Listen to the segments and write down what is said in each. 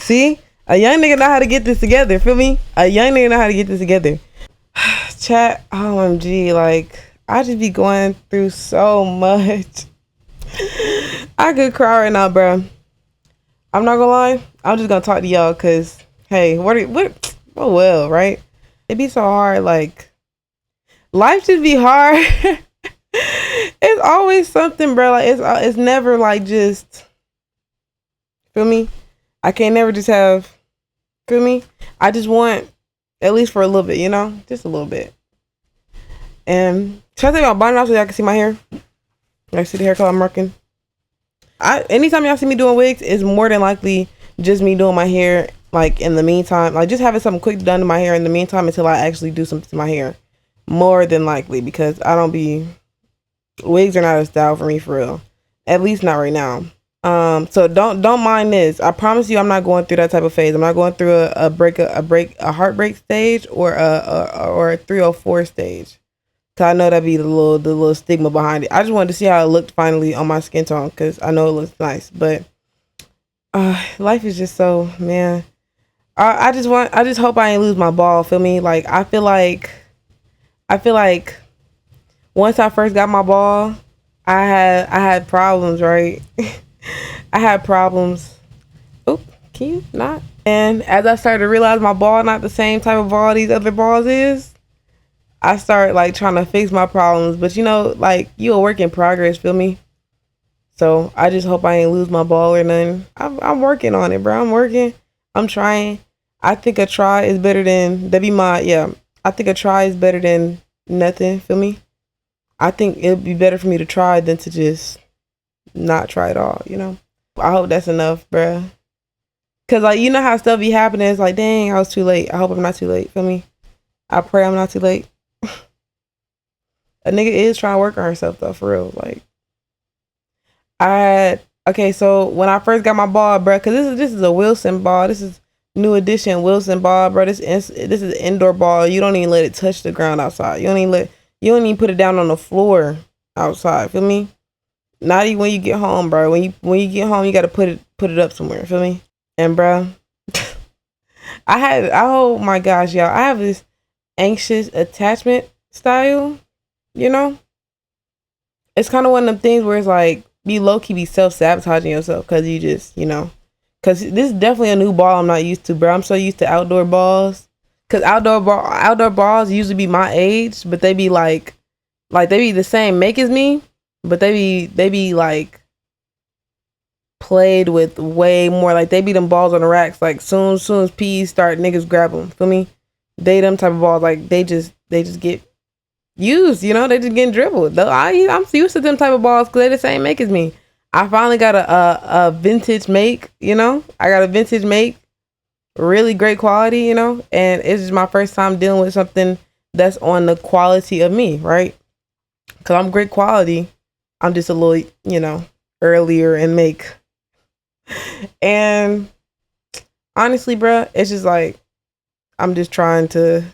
See, a young nigga know how to get this together. Feel me? A young nigga know how to get this together. Chat, OMG, like I just be going through so much. I could cry right now, bro. I'm not gonna lie. I'm just gonna talk to y'all because, hey, oh well, right? It be so hard. Like life just be hard. It's always something, bro. Like it's never like just. Feel me? I can't never just have. Feel me? I just want, at least for a little bit, you know, just a little bit. And should I take my bonnet off so y'all can see my hair? Y'all see the hair color I'm rocking? Anytime y'all see me doing wigs, it's more than likely just me doing my hair. Like in the meantime, like just having something quick done to my hair in the meantime until I actually do something to my hair. More than likely, because I don't be, wigs are not a style for me for real. At least not right now. So don't mind this. I promise you, I'm not going through that type of phase. I'm not going through a heartbreak stage or a 304 stage. Cause I know that'd be the little stigma behind it. I just wanted to see how it looked finally on my skin tone, cause I know it looks nice. But life is just so, man. I just hope I ain't lose my ball. Feel me? Like I feel like once I first got my ball, I had problems, right? I had problems. Oh, can you not? And as I started to realize my ball not the same type of ball these other balls is, I started like trying to fix my problems. But you know, like you a work in progress, feel me? So I just hope I ain't lose my ball or nothing. I'm working on it, bro. I'm working. I'm trying. I think a try is better than I think a try is better than nothing, feel me? I think it'd be better for me to try than to just not try at all, you know? I hope that's enough, bruh. Cause like, you know how stuff be happening. It's like, dang, I was too late. I hope I'm not too late, feel me? I pray I'm not too late. A nigga is trying to work on herself though, for real. Like, okay, so when I first got my ball, bruh, cause this is a Wilson ball. This is new edition Wilson ball, bro. This is an indoor ball. You don't even let it touch the ground outside. You don't even put it down on the floor outside. Feel me? Not even when you get home, bro. When you get home, you gotta put it up somewhere. Feel me? And bro, oh my gosh, y'all, I have this anxious attachment style. You know, it's kind of one of them things where it's like be low key be self-sabotaging yourself because you just, you know, because this is definitely a new ball I'm not used to, bro. I'm so used to outdoor balls. Because outdoor balls usually be my age, but they be like they be the same make as me, but they be like played with way more. Like they be them balls on the racks. Like soon as P's start, niggas grab them. Feel me? They them type of balls. Like they just get used. You know, they just getting dribbled. I'm used to them type of balls because they the same make as me. I finally got a vintage make. You know, I got a vintage make. Really great quality, you know, and it's just my first time dealing with something that's on the quality of me, right? Because I'm great quality. I'm just a little, you know, earlier in make. And honestly, bruh, it's just like I'm just trying to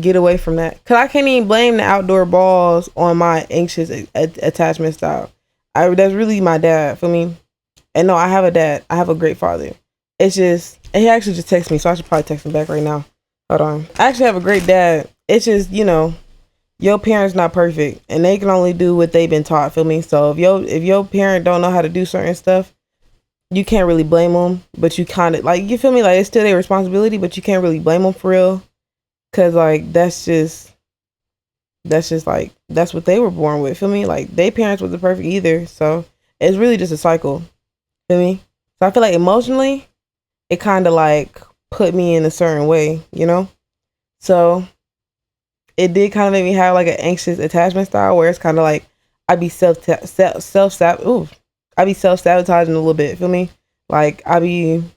get away from that. Because I can't even blame the outdoor balls on my anxious attachment style. That's really my dad, for me. And no, I have a dad. I have a great father. It's just, and he actually just texted me, so I should probably text him back right now. Hold on. I actually have a great dad. It's just, you know, your parents not perfect, and they can only do what they've been taught, feel me? So if your parent don't know how to do certain stuff, you can't really blame them, but you kind of, like, you feel me? Like, it's still their responsibility, but you can't really blame them for real. Because, like, that's just like, that's what they were born with, feel me? Like, their parents wasn't perfect either, so it's really just a cycle, feel me? So I feel like emotionally, it kind of like put me in a certain way, you know? So it did kind of make me have like an anxious attachment style where it's kind of like I be self-sabotaging a little bit, feel me? Like I don't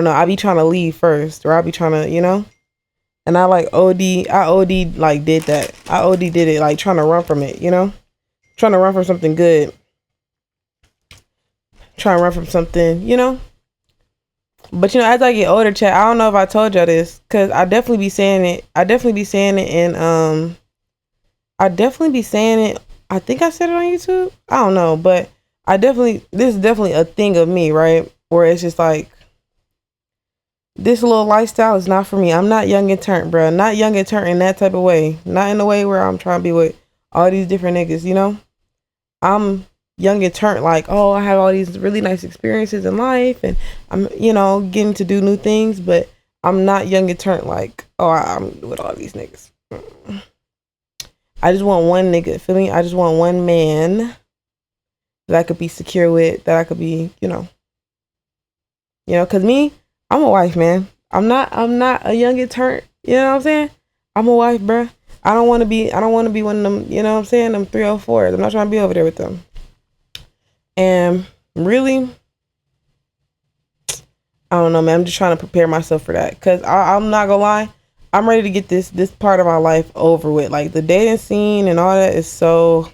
know, I be trying to leave first, or I be trying to, you know? And I like OD like did that. I OD did it, like trying to run from it, you know? Trying to run from something good. Trying to run from something, you know? But, you know, as I get older, chat, I don't know if I told y'all this, because I definitely be saying it. I definitely be saying it, I think I said it on YouTube. I don't know, but this is definitely a thing of me, right? where it's just like, this little lifestyle is not for me. I'm not young and turnt, bro. Not young and turnt in that type of way. Not in the way where I'm trying to be with all these different niggas, you know? I'm young and turnt like, oh, I have all these really nice experiences in life and I'm, getting to do new things, but I'm not young and turnt like, oh, I'm with all these niggas. I just want one nigga, feel me? I just want one man that I could be secure with, that I could be, cause me, I'm a wife, man. I'm not a young and turnt, you know what I'm saying? I'm a wife, bruh. I don't want to be one of them, you know what I'm saying? Them 304s. I'm not trying to be over there with them. And really, I don't know, man. I'm just trying to prepare myself for that. Cause I'm not gonna lie, I'm ready to get this part of my life over with. Like the dating scene and all that is so,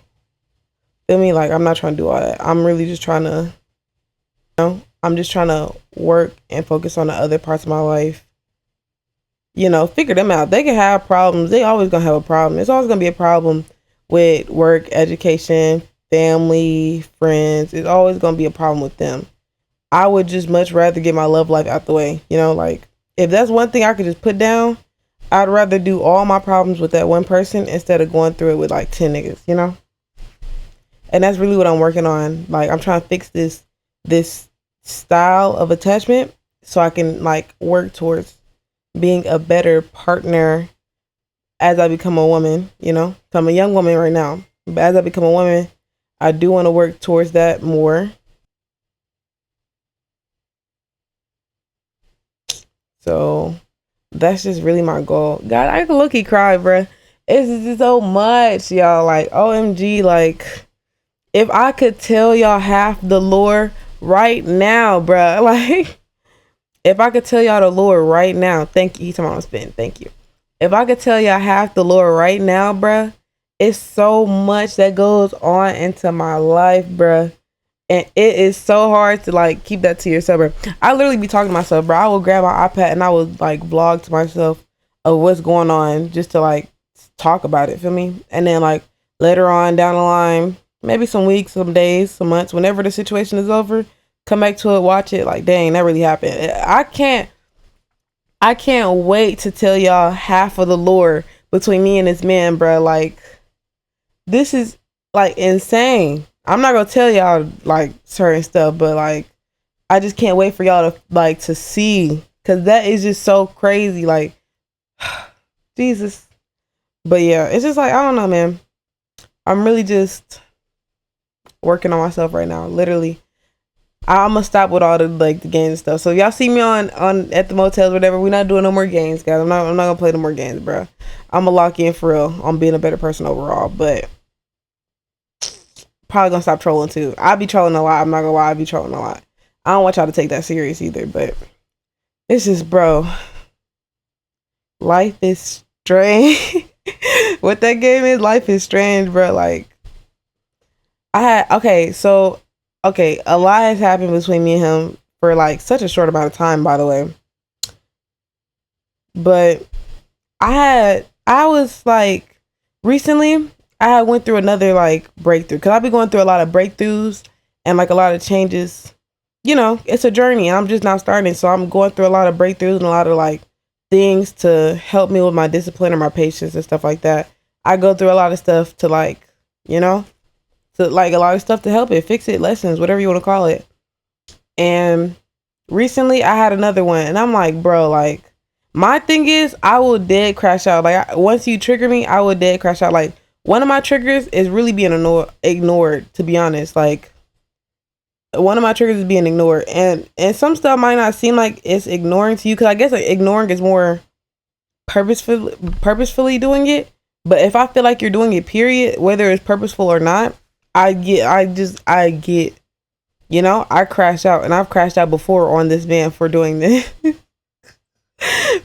feel me? Like I'm not trying to do all that. I'm really just trying to, I'm just trying to work and focus on the other parts of my life. Figure them out. They can have problems. They always gonna have a problem. It's always gonna be a problem with work, education, family, friends. It's always gonna be a problem with them. I would just much rather get my love life out the way. Like if that's one thing I could just put down, I'd rather do all my problems with that one person instead of going through it with like 10 niggas, And that's really what I'm working on. Like I'm trying to fix this style of attachment so I can like work towards being a better partner as I become a woman, So I'm a young woman right now, but as I become a woman, I do want to work towards that more. So that's just really my goal. God, I can low-key cry, bruh. It's just so much, y'all. Like, OMG, like, if I could tell y'all half the lore right now, bruh. Like, if I could tell y'all the lore right now, thank you. He's talking about spin. Thank you. If I could tell y'all half the lore right now, bruh, it's so much that goes on into my life, bruh. And it is so hard to like keep that to yourself, bro. I literally be talking to myself, bro. I will grab my iPad and I would like vlog to myself of what's going on just to like talk about it, feel me? And then like later on down the line, maybe some weeks, some days, some months, whenever the situation is over, come back to it, watch it, like dang, that really happened. I can't wait to tell y'all half of the lore between me and this man, bro. Like this is like insane. I'm not gonna tell y'all like certain stuff, but like I just can't wait for y'all to like to see, cause that is just so crazy. Like Jesus, but yeah, it's just like I don't know, man. I'm really just working on myself right now. Literally, I'm gonna stop with all the like the games and stuff. So if y'all see me on at the motels, whatever, we're not doing no more games, guys. I'm not gonna play no more games, bro. I'm gonna lock in for real on being a better person overall, but. Probably gonna stop trolling too. I be trolling a lot. I'm not gonna lie, I be trolling a lot. I don't want y'all to take that serious either, but it's just, bro. Life is strange. What that game is, life is strange, bro. Like, a lot has happened between me and him for like such a short amount of time, by the way. But I was like recently. I went through another like breakthrough because I've been going through a lot of breakthroughs and like a lot of changes. It's a journey. I'm just not starting. So I'm going through a lot of breakthroughs and a lot of like things to help me with my discipline or my patience and stuff like that. I go through a lot of stuff to like, to like a lot of stuff to help it, fix it, lessons, whatever you want to call it. And recently I had another one and I'm like, bro, like my thing is I will dead crash out. Like once you trigger me, I will dead crash out. Like, one of my triggers is really being ignored, to be honest. Like, one of my triggers is being ignored. And some stuff might not seem like it's ignoring to you, because I guess like, ignoring is more purposefully doing it. But if I feel like you're doing it, period, whether it's purposeful or not, I crash out. And I've crashed out before on this man for doing this.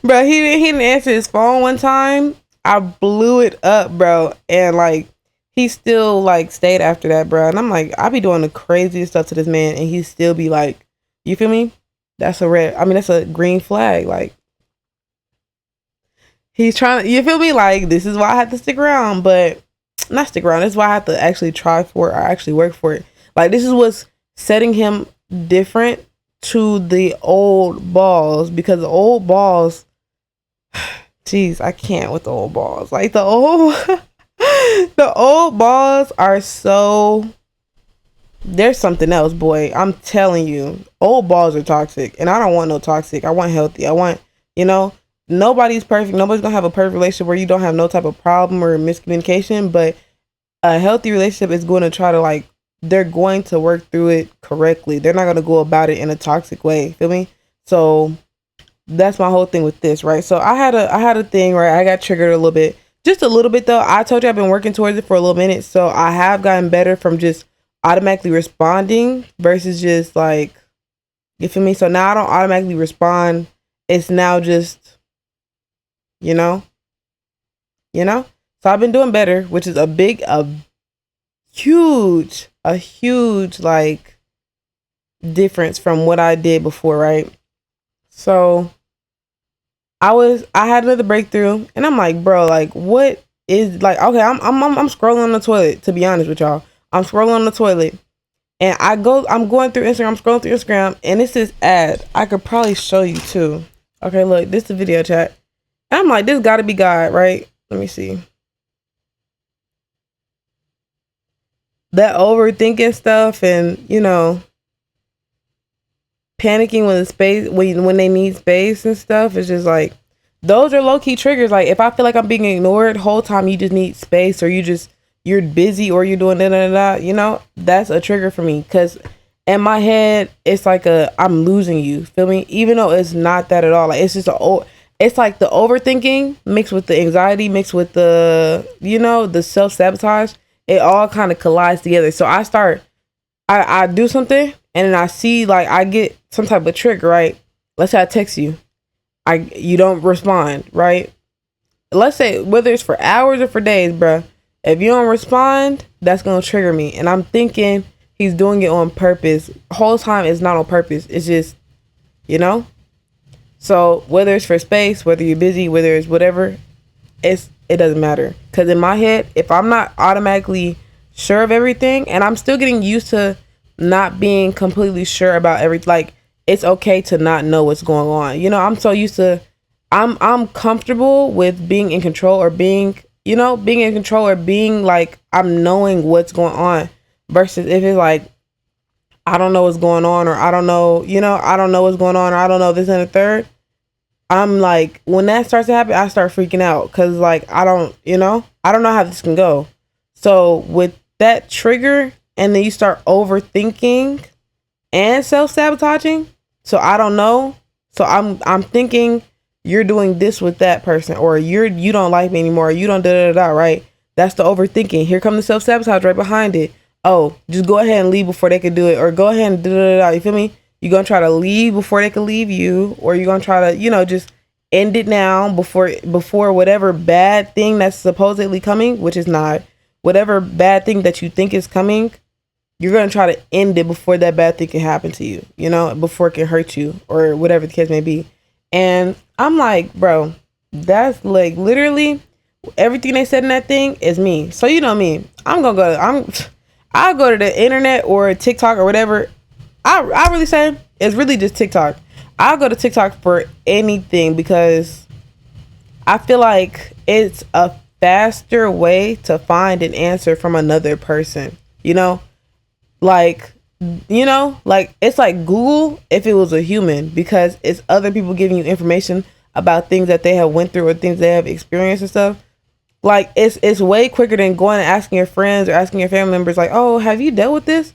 Bro, he didn't answer his phone one time. I blew it up, bro, and like he still like stayed after that, bro. And I'm like, I be doing the craziest stuff to this man, and he still be like, you feel me? That's a green flag. Like he's trying to, you feel me? Like this is why I have to stick around, but not stick around. This is why I have to actually try for it or actually work for it. Like this is what's setting him different to the old balls, because the old balls, jeez, I can't with the old balls. Like the old the old balls are so, there's something else, boy. I'm telling you. Old balls are toxic, and I don't want no toxic. I want healthy. I want, you know, nobody's perfect. Nobody's going to have a perfect relationship where you don't have no type of problem or miscommunication, but a healthy relationship is going to try to, like, they're going to work through it correctly. They're not going to go about it in a toxic way. Feel me? So that's my whole thing with this, right? So I had a thing, right? I got triggered a little bit. Just a little bit, though. I told you I've been working towards it for a little minute, so I have gotten better from just automatically responding versus just, like, you feel me? So now I don't automatically respond. It's now just, you know? So I've been doing better, which is a huge, like, difference from what I did before, right? So I had another breakthrough, and I'm like, bro, like, what is, like, okay, I'm scrolling on the toilet, to be honest with y'all. I'm scrolling on the toilet, and I'm going through Instagram, I'm scrolling through Instagram, and it's this ad. I could probably show you too. Okay, look, this is the video chat. And I'm like, this gotta be God, right? Let me see. That overthinking stuff and, you know, panicking when they need space and stuff is just like, those are low-key triggers. Like, if I feel like I'm being ignored whole time, you just need space, or you're busy, or you're doing da, you know, that's a trigger for me, because in my head it's like I'm losing you, feel me? Even though it's not that at all. Like, it's just it's like the overthinking mixed with the anxiety mixed with the, you know, the self-sabotage. It all kind of collides together. So I do something, and then I see, like, I get some type of trigger, right? Let's say I text you, you don't respond, right? Let's say whether it's for hours or for days, bruh. If you don't respond, that's gonna trigger me, and I'm thinking he's doing it on purpose. Whole time it's not on purpose. It's just, you know. So whether it's for space, whether you're busy, whether it's whatever, it doesn't matter. Because in my head, if I'm not automatically sure of everything, and I'm still getting used to not being completely sure about everything, like, it's okay to not know what's going on. You know, I'm so used to, I'm comfortable with being in control, or being in control, or being like, I'm knowing what's going on, versus if it's like, I don't know what's going on, or I don't know, I don't know what's going on, or I don't know this and the third. I'm like, when that starts to happen, I start freaking out, because, like, I don't know how this can go. So with that trigger, and then you start overthinking and self-sabotaging. So I don't know. So I'm thinking you're doing this with that person, or you don't like me anymore, or you don't da, right? That's the overthinking. Here come the self-sabotage right behind it. Oh, just go ahead and leave before they can do it, or go ahead and da. You feel me? You're going to try to leave before they can leave you, or you're going to try to, just end it now before whatever bad thing that's supposedly coming, which is not, whatever bad thing that you think is coming, you're going to try to end it before that bad thing can happen to you, before it can hurt you, or whatever the case may be. And I'm like, bro, that's like literally everything they said in that thing is me. So you know me, I'll go to the internet or TikTok or whatever. I really say it's really just TikTok. I'll go to TikTok for anything, because I feel like it's a faster way to find an answer from another person, like it's like Google if it was a human, because it's other people giving you information about things that they have went through, or things they have experienced and stuff. Like, it's way quicker than going and asking your friends or asking your family members, like, oh, have you dealt with this?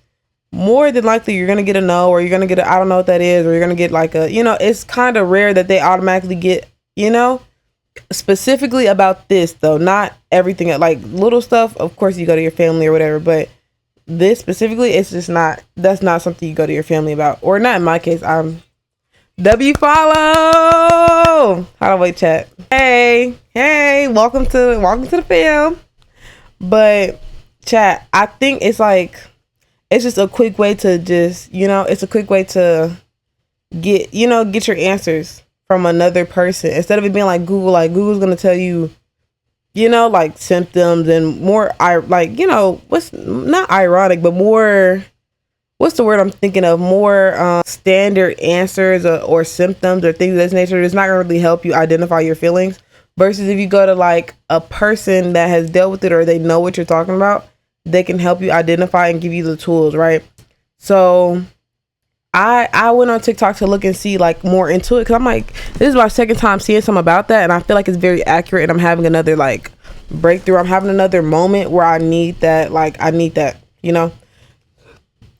More than likely you're gonna get a no, or you're gonna get I don't know what that is, or you're gonna get like a, it's kind of rare that they automatically get, specifically about this, though. Not everything, like little stuff, of course you go to your family or whatever, but this specifically, it's just not, that's not something you go to your family about, or not in my case. W follow. How do I chat? Hey, welcome to the film. But chat, I think it's like, it's just a quick way to just, it's a quick way to get your answers from another person, instead of it being like Google. Like, Google's gonna tell you, like symptoms and more, what's not ironic, but more what's the word I'm thinking of? More standard answers or symptoms or things of this nature. It's not gonna really help you identify your feelings. Versus if you go to like a person that has dealt with it or they know what you're talking about, they can help you identify and give you the tools, right? So I went on TikTok to look and see like more into it because I'm like, this is my second time seeing something about that, and I feel like it's very accurate. And I'm having another like breakthrough. I'm having another moment where I need that. Like I need that, you know.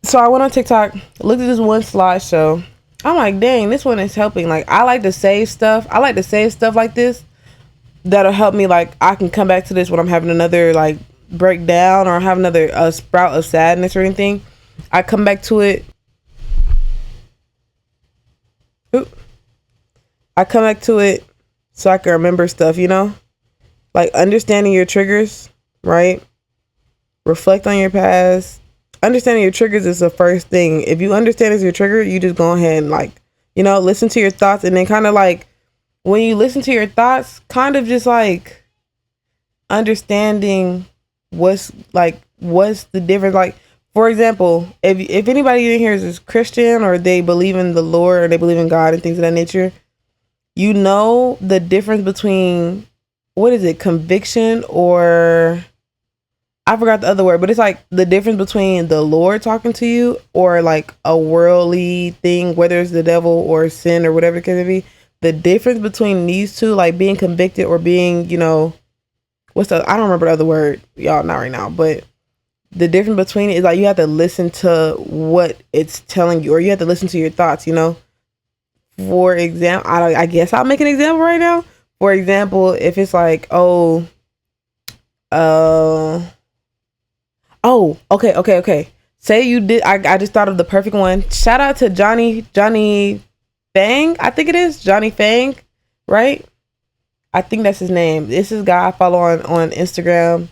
So I went on TikTok, looked at this one slideshow. I'm like, dang, this one is helping. Like I like to save stuff. I like to save stuff like this that'll help me. Like I can come back to this when I'm having another like breakdown or have another sprout of sadness or anything. I come back to it. I come back to it so I can remember stuff, you know? Like understanding your triggers, right? Reflect on your past. Understanding your triggers is the first thing. If you understand it's your trigger, you just go ahead and like, you know, listen to your thoughts. And then kind of like when you listen to your thoughts, kind of just like understanding what's the difference. Like, for example, if anybody in here is Christian or they believe in the Lord or they believe in God and things of that nature, you know the difference between, what is it, conviction, or I forgot the other word, but it's like the difference between the Lord talking to you or like a worldly thing, whether it's the devil or sin or whatever it could be. The difference between these two, like being convicted or being, you know, I don't remember the other word, y'all, not right now, but the difference between it is like you have to listen to what it's telling you, or you have to listen to your thoughts, you know. For example, I guess I'll make an example right now. For example, if it's like, okay. Say you did, I just thought of the perfect one. Shout out to Johnny Fang, I think it is Johnny Fang, right? I think that's his name. This is a guy I follow on Instagram.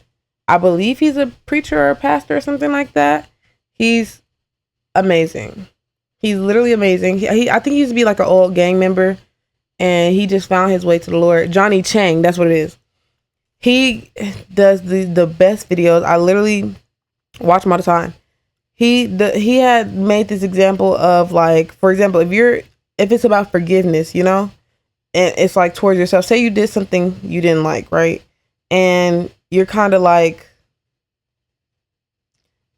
I believe he's a preacher or a pastor or something like that. He's amazing. He's literally amazing. I think he used to be like an old gang member, and he just found his way to the Lord. Johnny Chang, that's what it is. He does the best videos. I literally watch him all the time. He had made this example of like, for example, if it's about forgiveness, you know, and it's like towards yourself. Say you did something you didn't like, right? And you're kind of like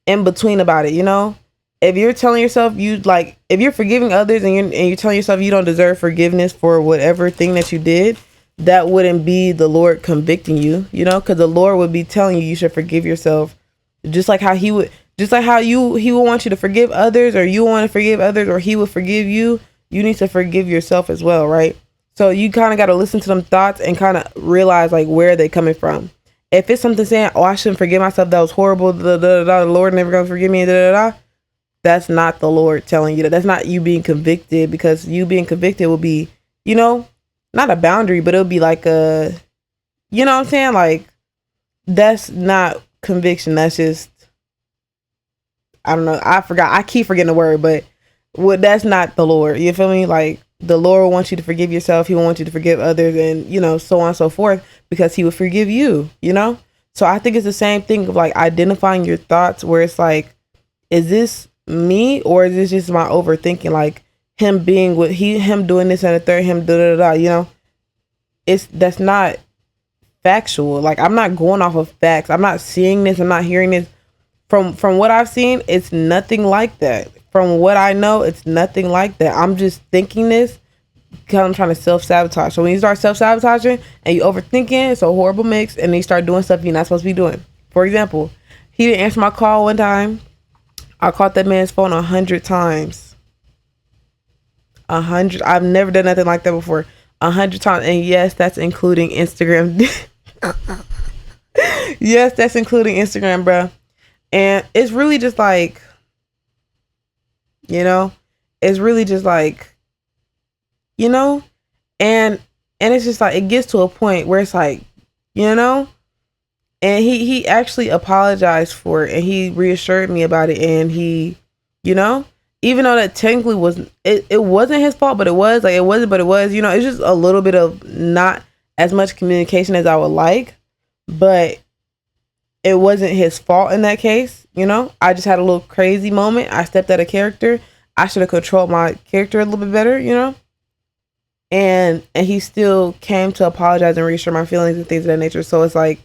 in between about it, you know? If you're telling yourself if you're forgiving others and you're telling yourself you don't deserve forgiveness for whatever thing that you did, that wouldn't be the Lord convicting you, you know, because the Lord would be telling you should forgive yourself, just like how he would want you to forgive others, or you want to forgive others, or he would forgive you. You need to forgive yourself as well, right? So you kind of got to listen to them thoughts and kind of realize like where they're coming from. If it's something saying, "Oh, I shouldn't forgive myself. That was horrible. The Lord never gonna forgive me." That's not the Lord telling you that. That's not you being convicted, because you being convicted will be, you know, not a boundary, but it'll be like a, you know what I'm saying? Like, that's not conviction. That's just, I don't know. I keep forgetting the word, but that's not the Lord. You feel me? Like, the Lord wants you to forgive yourself. He wants you to forgive others, and, you know, so on and so forth, because he will forgive you, you know? So I think it's the same thing of like identifying your thoughts, where it's like, is this me, or is this just my overthinking? Like him being him doing this and the third, him you know, that's not factual. Like I'm not going off of facts. I'm not seeing this. I'm not hearing this. From what I've seen, it's nothing like that. From what I know, it's nothing like that. I'm just thinking this because I'm trying to self-sabotage. So when you start self-sabotaging and you overthinking, it's a horrible mix, and then you start doing stuff you're not supposed to be doing. For example, he didn't answer my call one time. I called that man's phone 100 times. 100. I've never done nothing like that before. 100 times. And yes, that's including Instagram. Yes, that's including Instagram, bro. And it's really just like, you know, it's really just like, you know, and it's just like, it gets to a point where it's like, you know, and he actually apologized for it, and he reassured me about it, and he, you know, even though that technically it wasn't his fault, but it was, like, it wasn't, but it was, you know, it's just a little bit of not as much communication as I would like, but it wasn't his fault in that case. You know, I just had a little crazy moment. I stepped out of character. I should have controlled my character a little bit better, you know. And he still came to apologize and reassure my feelings and things of that nature. So it's like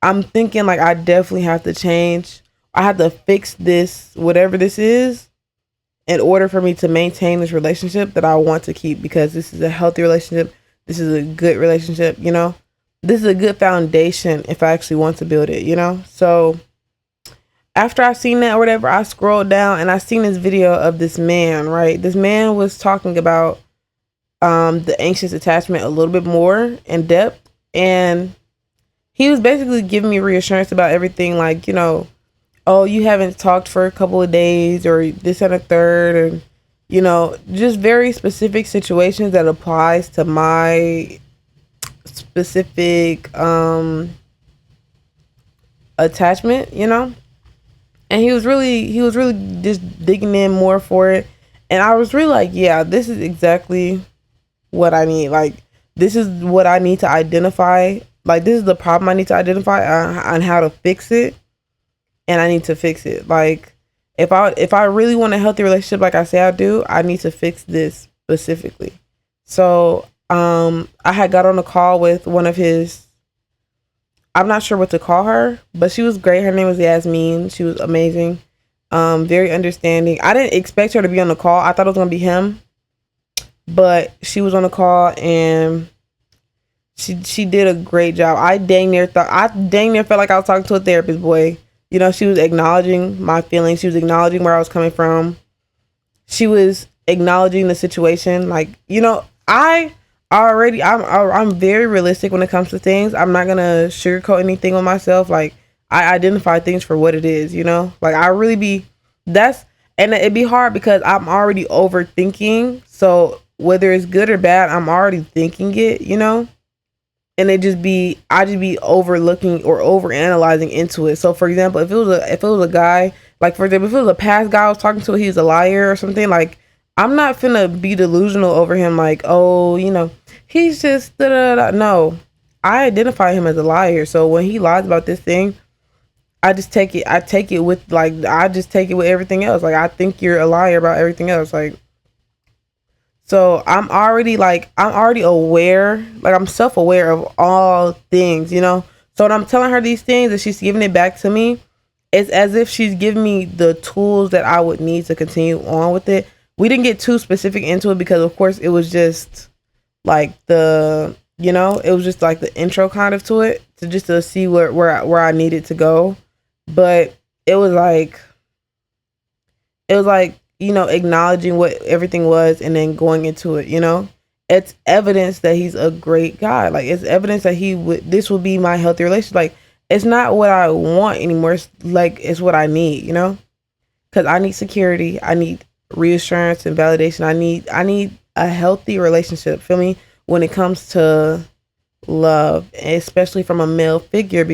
I'm thinking like I definitely have to change. I have to fix this, whatever this is, in order for me to maintain this relationship that I want to keep, because this is a healthy relationship. This is a good relationship, you know. This is a good foundation if I actually want to build it, you know. So after I seen that or whatever, I scrolled down and I seen this video of this man, right? This man was talking about the anxious attachment a little bit more in depth, and he was basically giving me reassurance about everything, like, you know, oh, you haven't talked for a couple of days or this and a third, and you know, just very specific situations that applies to my specific attachment, you know. And he was really just digging in more for it, and I was really like, yeah, this is exactly what I need. Like, this is what I need to identify. Like, this is the problem I need to identify on how to fix it, and I need to fix it. Like, if I really want a healthy relationship, like I say I do, I need to fix this specifically. So I had got on a call with one of his, I'm not sure what to call her, but she was great. Her name was Yasmin. She was amazing. Very understanding. I didn't expect her to be on the call. I thought it was gonna be him, but she was on the call and she did a great job. I dang near felt like I was talking to a therapist, boy. You know, she was acknowledging my feelings. She was acknowledging where I was coming from. She was acknowledging the situation. Like, you know, I'm very realistic when it comes to things. I'm not gonna sugarcoat anything with myself. Like, I identify things for what it is, you know? Like, I really be, and it'd be hard because I'm already overthinking. So whether it's good or bad, I'm already thinking it, you know? And I just be overlooking or over analyzing into it. So for example, if it was a guy, like for example, if it was a past guy I was talking to, he's a liar or something, like I'm not finna be delusional over him, like, oh, you know, he's just da da da. No, I identify him as a liar. So when he lies about this thing, I take it with everything else. Like, I think you're a liar about everything else. Like, so I'm already aware, like I'm self-aware of all things, you know? So when I'm telling her these things and she's giving it back to me, it's as if she's giving me the tools that I would need to continue on with it. We didn't get too specific into it because of course it was just like it was just like the intro kind of to it, to see where I needed to go. But it was like, you know, acknowledging what everything was and then going into it, you know. It's evidence that he's a great guy. Like, it's evidence that this will be my healthy relationship. Like, it's not what I want anymore. It's like, it's what I need, you know, because I need security. I need reassurance and validation. I need a healthy relationship, feel me, when it comes to love, especially from a male figure,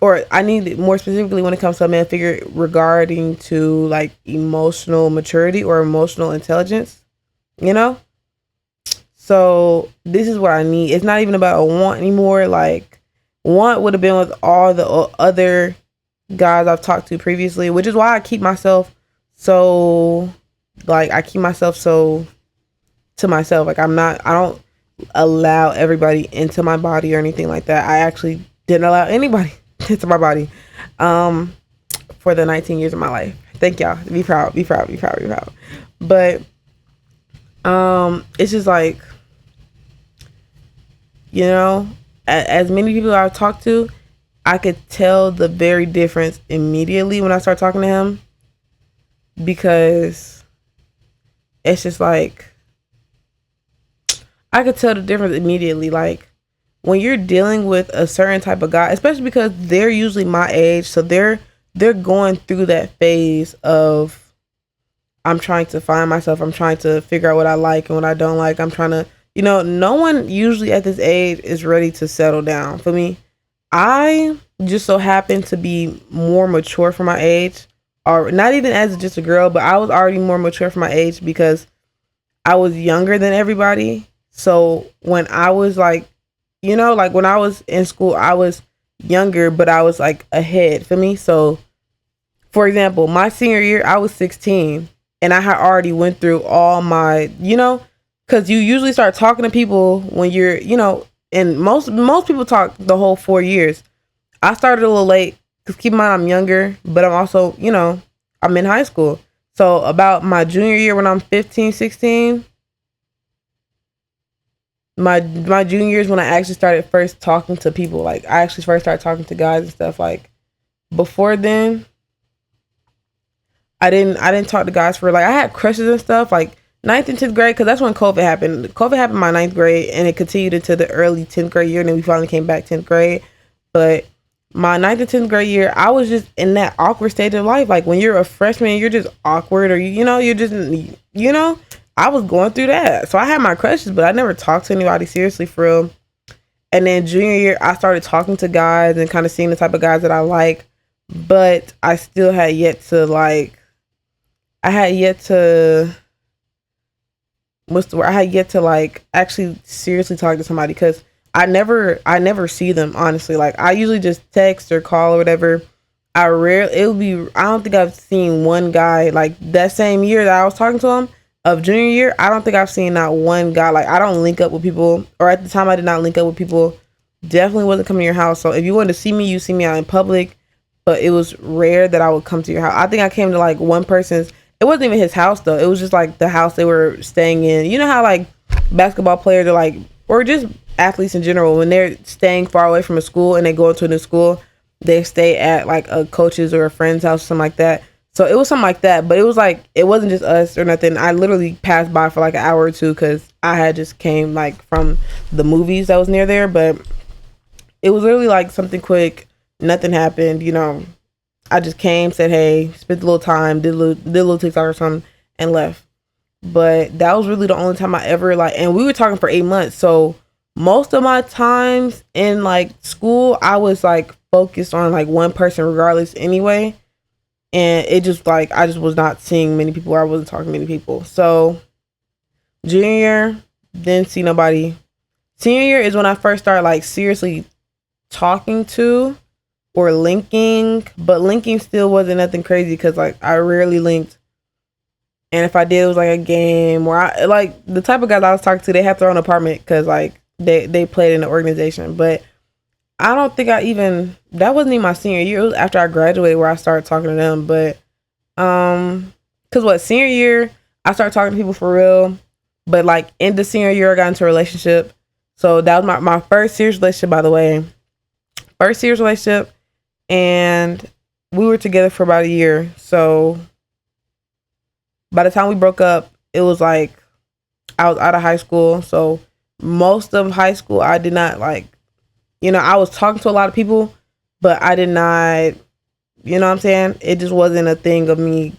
or I need it more specifically when it comes to a male figure regarding to like emotional maturity or emotional intelligence, you know? So this is what I need. It's not even about a want anymore. Like, want would have been with all the other guys I've talked to previously, which is why I keep myself so to myself. Like, I don't allow everybody into my body or anything like that. I actually didn't allow anybody into my body for the 19 years of my life. Thank y'all. Be proud. But it's just like, you know, as many people I've talked to, I could tell the very difference immediately when I start talking to him, because it's just like I could tell the difference immediately. Like, when you're dealing with a certain type of guy, especially because they're usually my age, so they're going through that phase of, I'm trying to find myself, I'm trying to figure out what I like and what I don't like. I'm trying to, you know, no one usually at this age is ready to settle down. For me, I just so happen to be more mature for my age, or not even as just a girl, but I was already more mature for my age because I was younger than everybody. So when I was like, you know, like when I was in school, I was younger, but I was like ahead. Feel me? So, for example, my senior year, I was 16, and I had already went through all my, because you usually start talking to people when you're, and most people talk the whole 4 years. I started a little late because keep in mind I'm younger, but I'm also, I'm in high school. So about my junior year when I'm 15, 16, my junior year is when I actually started first talking to people. Like I actually first started talking to guys and stuff. Like before then, I didn't talk to guys for like I had crushes and stuff like ninth and 10th grade because that's when COVID happened. COVID happened my ninth grade and it continued into the early 10th grade year and then we finally came back 10th grade. But my ninth and 10th grade year, I was just in that awkward stage of life. Like when you're a freshman, you're just awkward or you're just I was going through that. So I had my crushes, but I never talked to anybody seriously for real. And then junior year, I started talking to guys and kind of seeing the type of guys that I like. But I still had yet to I had yet to like actually seriously talk to somebody because I never see them honestly. Like I usually just text or call or whatever. I don't think I've seen one guy like that same year that I was talking to him of junior year. I don't think I've seen not one guy. Like I don't link up with people, or at the time I did not link up with people. Definitely wasn't coming to your house. So if you wanted to see me, you see me out in public, but it was rare that I would come to your house. I think I came to like one person's. It wasn't even his house though. It was just like the house they were staying in. You know how like basketball players are like, or just athletes in general, when they're staying far away from a school and they go into a new school, they stay at like a coach's or a friend's house or something like that. So it was something like that, but it was like it wasn't just us or nothing. I literally passed by for like an hour or two because I had just came like from the movies that was near there, but it was literally like something quick. Nothing happened, I just came, said hey, spent a little time, did a little TikTok or something, and left. But that was really the only time I ever like, and we were talking for 8 months. So most of my times in like school, I was like focused on like one person regardless anyway. And it just like, I just was not seeing many people, or I wasn't talking to many people. So junior year, didn't see nobody. Senior year is when I first started like seriously talking to or linking, but linking still wasn't nothing crazy because like I rarely linked. And if I did, it was like a game where I like the type of guys I was talking to, they have their own apartment because like they played in the organization. But I don't think that wasn't even my senior year. It was after I graduated where I started talking to them. But because senior year I started talking to people for real. But like in the senior year I got into a relationship. So that was my first serious relationship, by the way. First serious relationship. And we were together for about a year. So by the time we broke up, it was like I was out of high school. So most of high school, I did not like, I was talking to a lot of people, but I did not, you know what I'm saying? It just wasn't a thing of me,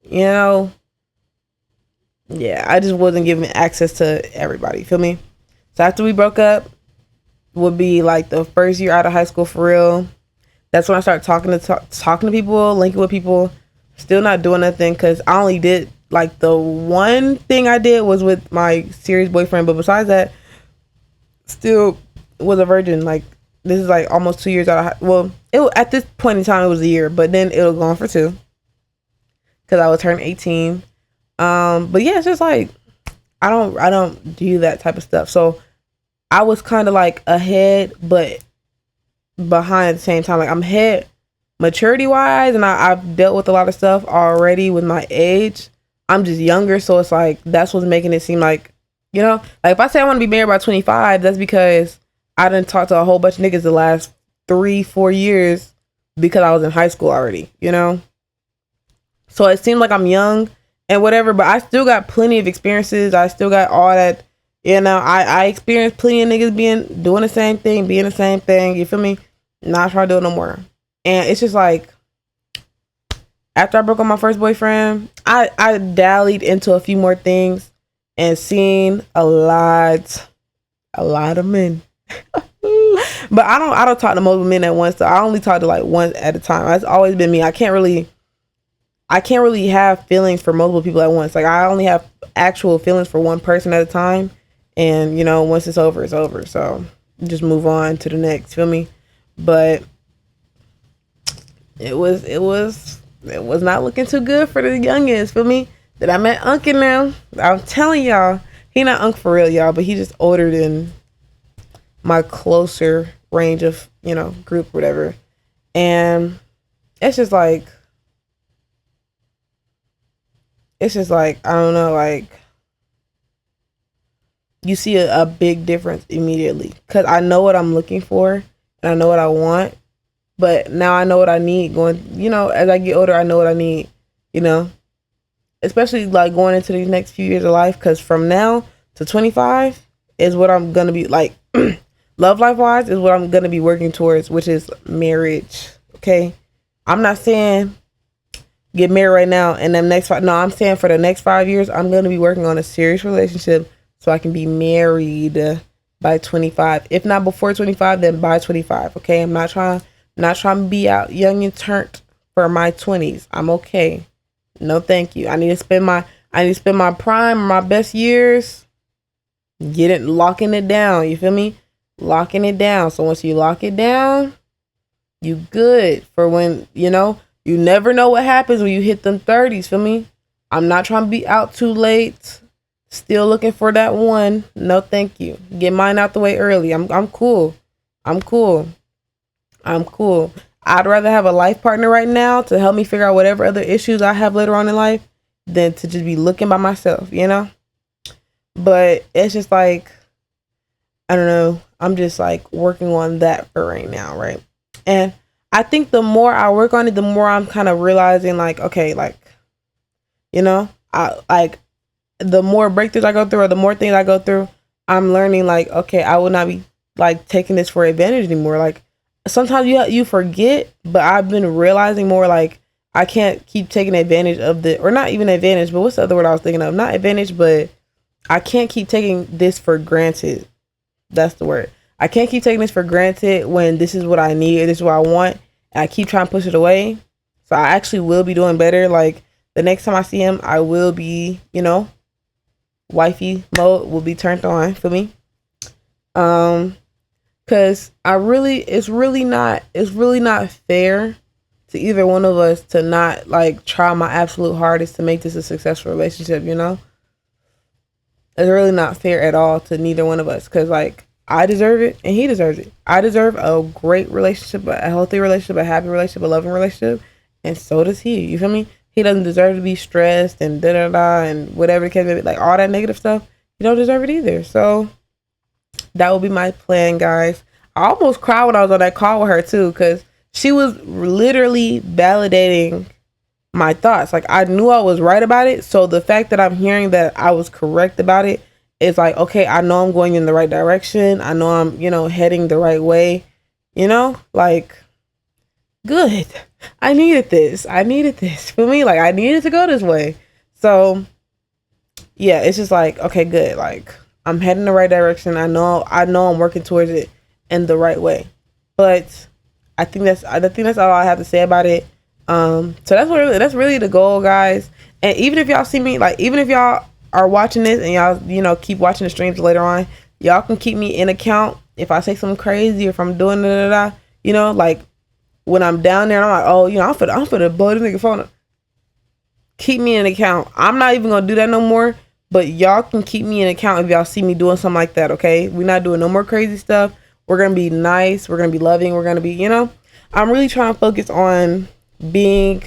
yeah, I just wasn't giving access to everybody. Feel me? So after we broke up would be like the first year out of high school for real. That's when I started talking to people, linking with people, still not doing nothing because I only did like the one thing I did was with my serious boyfriend, but besides that, still was a virgin. Like this is like almost 2 years out of at this point in time it was a year, but then it'll go on for 2 because I would turn 18. But yeah, it's just like I don't do that type of stuff. So I was kind of like ahead, but behind at the same time. Like I'm ahead maturity wise, and I've dealt with a lot of stuff already with my age. I'm just younger, so it's like that's what's making it seem like, like if I say I want to be married by 25, that's because I didn't talk to a whole bunch of niggas the last 3-4 years because I was in high school already, So it seemed like I'm young and whatever, but I still got plenty of experiences. I still got all that, I experienced plenty of niggas doing the same thing, being the same thing, you feel me? Not trying to do it no more. And it's just like, after I broke up with my first boyfriend, I dallied into a few more things and seen a lot of men. But I don't talk to multiple men at once. So I only talk to like one at a time. That's always been me. I can't really have feelings for multiple people at once. Like I only have actual feelings for one person at a time. And once it's over, it's over. So just move on to the next. Feel me? But it was not looking too good for the youngins. Feel me? That I met Unc in now. I'm telling y'all, he not Unc for real, y'all, but he just older than my closer range of, group, whatever. And it's just like, I don't know, like, you see a big difference immediately because I know what I'm looking for and I know what I want, but now I know what I need going, as I get older, I know what I need, especially like going into these next few years of life, because from now to 25 is what I'm going to be like, love life wise is what I'm going to be working towards, which is marriage. Okay. I'm not saying get married right now and then I'm saying for the next 5 years, I'm going to be working on a serious relationship so I can be married by 25. If not before 25, then by 25. Okay. I'm not trying to be out young and turnt for my 20s. I'm okay. No, thank you. I need to spend my prime, my best years, locking it down. You feel me? Locking it down. So once you lock it down, you good for when, you never know what happens when you hit them 30s. Feel me? I'm not trying to be out too late. Still looking for that one. No, thank you. Get mine out the way early. I'm cool. I'm cool. I'd rather have a life partner right now to help me figure out whatever other issues I have later on in life than to just be looking by myself, But it's just like, I don't know. I'm just like working on that for right now, right? And I think the more I work on it, the more I'm kind of realizing like, okay, like, I like the more breakthroughs I go through or the more things I go through, I'm learning like, okay, I will not be like taking this for advantage anymore. Like sometimes you forget, but I've been realizing more like I can't keep taking advantage of or not even advantage, but what's the other word I was thinking of? Not advantage, but I can't keep taking this for granted. That's the word. I can't keep taking this for granted when this is what I need or this is what I want. And I keep trying to push it away. So I actually will be doing better. Like the next time I see him, I will be, wifey mode will be turned on for me. Cause it's really not fair to either one of us to not like try my absolute hardest to make this a successful relationship, It's really not fair at all to neither one of us. Cause like I deserve it and he deserves it. I deserve a great relationship, a healthy relationship, a happy relationship, a loving relationship. And so does he. You feel me? He doesn't deserve to be stressed and and whatever the case may be, like all that negative stuff. He don't deserve it either. So that will be my plan, guys. I almost cried when I was on that call with her too, because she was literally validating my thoughts. Like I knew I was right about it. So the fact that I'm hearing that I was correct about it is like, okay, I know I'm going in the right direction. I know I'm, heading the right way, like good. I needed this for me. Like I needed to go this way. So yeah, it's just like, okay, good. Like I'm heading the right direction. I know I'm working towards it in the right way. But I think that's all I have to say about it. So that's really the goal, guys. And even if y'all see me, like even if y'all are watching this and y'all, keep watching the streams later on, y'all can keep me in account if I say something crazy or if I'm doing like when I'm down there and I'm like, oh, I'm finna blow this nigga phone up. Keep me in account. I'm not even gonna do that no more, but y'all can keep me in account if y'all see me doing something like that, okay? We're not doing no more crazy stuff. We're gonna be nice. We're gonna be loving. We're gonna be, I'm really trying to focus on being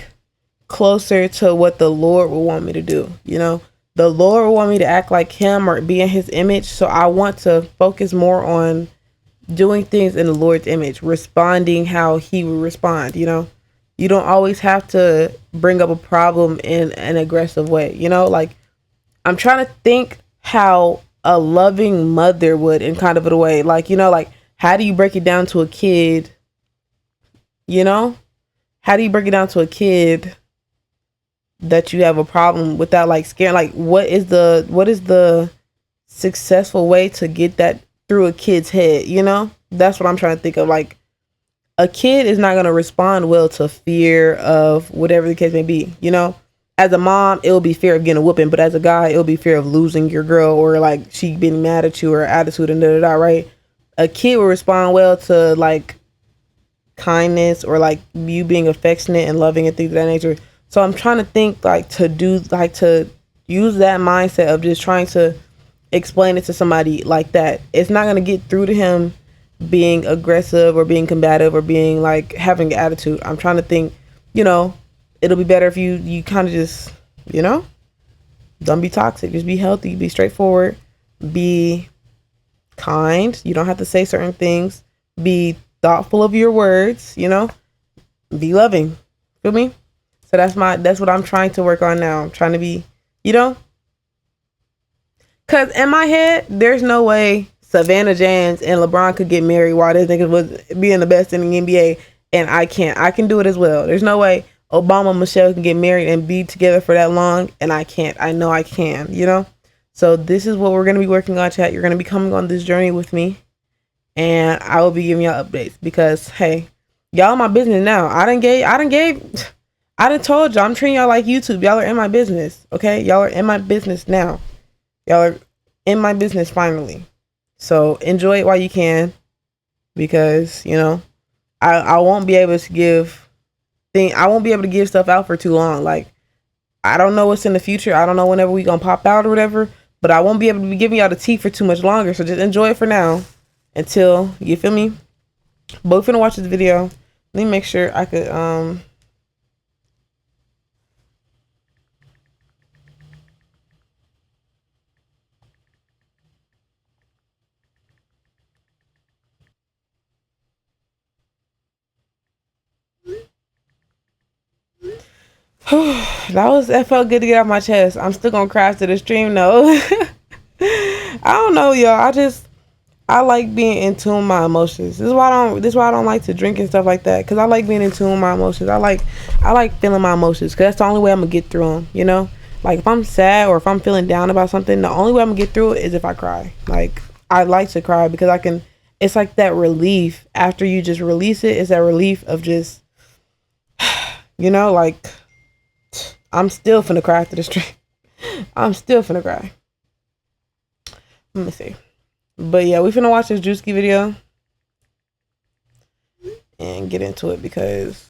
closer to what the Lord will want me to do, The Lord will want me to act like him or be in his image. So I want to focus more on doing things in the Lord's image, responding how he would respond, You don't always have to bring up a problem in an aggressive way, Like I'm trying to think how a loving mother would in kind of a way. Like, like how do you break it down to a kid? How do you break it down to a kid that you have a problem without like scaring? Like what is the successful way to get that through a kid's head? That's what I'm trying to think of. Like a kid is not going to respond well to fear of whatever the case may be. As a mom, it will be fear of getting a whooping, but as a guy, it'll be fear of losing your girl or like she being mad at you or attitude and right? A kid will respond well to like kindness or like you being affectionate and loving and things of that nature. So I'm trying to think like to use that mindset of just trying to explain it to somebody like that. It's not gonna get through to him being aggressive or being combative or being like having an attitude. I'm trying to think, you know, it'll be better if you kind of just, you know, don't be toxic. Just be healthy, be straightforward, be kind. You don't have to say certain things. Be thoughtful of your words, you know, be loving. Feel me? So that's what I'm trying to work on now. I'm trying to be, you know, cause in my head, there's no way Savannah James and LeBron could get married while this nigga was being the best in the NBA, and I can't. I can do it as well. There's no way Obama and Michelle can get married and be together for that long, and I can't. I know I can. You know. So this is what we're gonna be working on, chat. You're gonna be coming on this journey with me, and I will be giving y'all updates because hey, y'all in my business now. I done told y'all I'm treating y'all like YouTube. Y'all are in my business. Okay, y'all are in my business now. Y'all are in my business finally. So enjoy it while you can, because you know I won't be able to give stuff out for too long. Like I don't know what's in the future. I don't know whenever we gonna pop out or whatever. But I won't be able to be giving y'all the tea for too much longer. So just enjoy it for now until you feel me. Both finna watch this video. Let me make sure I could that felt good to get off my chest. I'm still gonna crash to the stream though. I don't know, y'all. I like being in tune with my emotions. This is why I don't like to drink and stuff like that, because I like being in tune with my emotions. I like feeling my emotions, because that's the only way I'm gonna get through them, you know. Like if I'm sad or if I'm feeling down about something, the only way I'm gonna get through it is if I cry. Like I like to cry because I can. It's like that relief after you just release it. It's that relief of just, you know, like I'm still finna cry after the stream. I'm still finna cry. Let me see. But yeah, we finna watch this Drewski video and get into it because